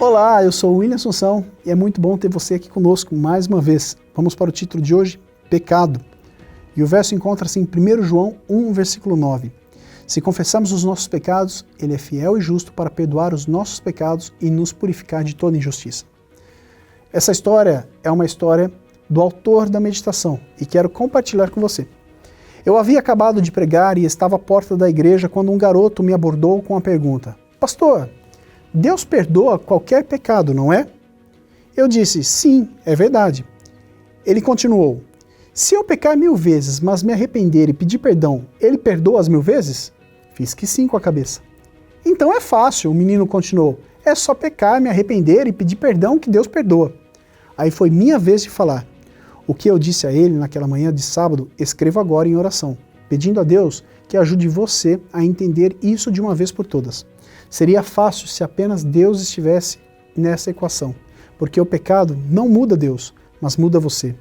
Olá, eu sou o William Assunção e é muito bom ter você aqui conosco mais uma vez. Vamos para o título de hoje, Pecado. E o verso encontra-se em 1 João 1, versículo 9. Se confessarmos os nossos pecados, Ele é fiel e justo para perdoar os nossos pecados e nos purificar de toda injustiça. Essa história é uma história do autor da meditação e quero compartilhar com você. Eu havia acabado de pregar e estava à porta da igreja quando um garoto me abordou com a pergunta: Pastor, Deus perdoa qualquer pecado, não é? Eu disse, sim, é verdade. Ele continuou, se eu pecar 1000 vezes, mas me arrepender e pedir perdão, Ele perdoa as 1000 vezes? Fiz que sim com a cabeça. Então é fácil, o menino continuou, é só pecar, me arrepender e pedir perdão que Deus perdoa. Aí foi minha vez de falar. O que eu disse a ele naquela manhã de sábado, escrevo agora em oração, pedindo a Deus que ajude você a entender isso de uma vez por todas. Seria fácil se apenas Deus estivesse nessa equação, porque o pecado não muda Deus, mas muda você.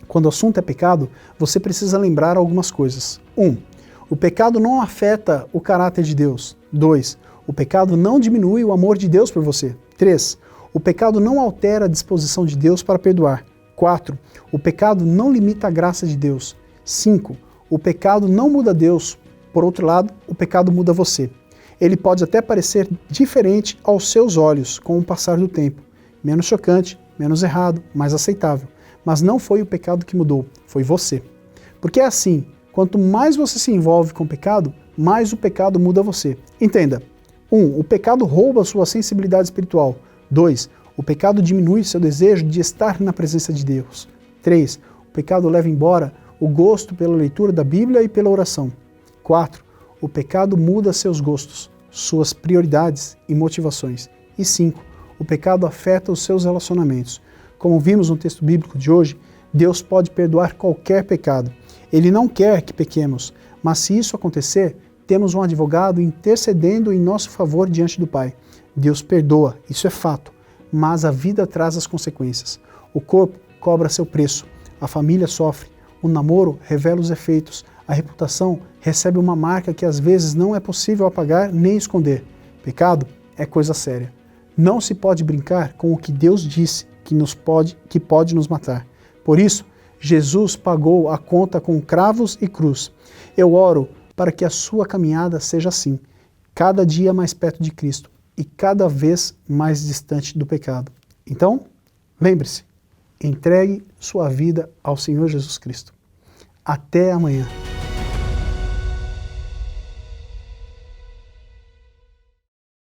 Quando o assunto é pecado, você precisa lembrar algumas coisas. 1. O pecado não afeta o caráter de Deus. 2. O pecado não diminui o amor de Deus por você. 3. O pecado não altera a disposição de Deus para perdoar. 4. O pecado não limita a graça de Deus. 5. O pecado não muda Deus. Por outro lado, o pecado muda você. Ele pode até parecer diferente aos seus olhos com o passar do tempo. Menos chocante, menos errado, mais aceitável. Mas não foi o pecado que mudou, foi você. Porque é assim, quanto mais você se envolve com o pecado, mais o pecado muda você. Entenda. 1. O pecado rouba sua sensibilidade espiritual. 2. O pecado diminui seu desejo de estar na presença de Deus. 3. O pecado leva embora o gosto pela leitura da Bíblia e pela oração. 4. O pecado muda seus gostos, suas prioridades e motivações. E 5. O pecado afeta os seus relacionamentos. Como vimos no texto bíblico de hoje, Deus pode perdoar qualquer pecado. Ele não quer que pequemos, mas se isso acontecer, temos um advogado intercedendo em nosso favor diante do Pai. Deus perdoa, isso é fato, mas a vida traz as consequências. O corpo cobra seu preço, a família sofre, o namoro revela os efeitos, a reputação recebe uma marca que às vezes não é possível apagar nem esconder. Pecado é coisa séria. Não se pode brincar com o que Deus disse que pode nos matar. Por isso, Jesus pagou a conta com cravos e cruz. Eu oro para que a sua caminhada seja assim, cada dia mais perto de Cristo e cada vez mais distante do pecado. Então, lembre-se, entregue sua vida ao Senhor Jesus Cristo. Até amanhã.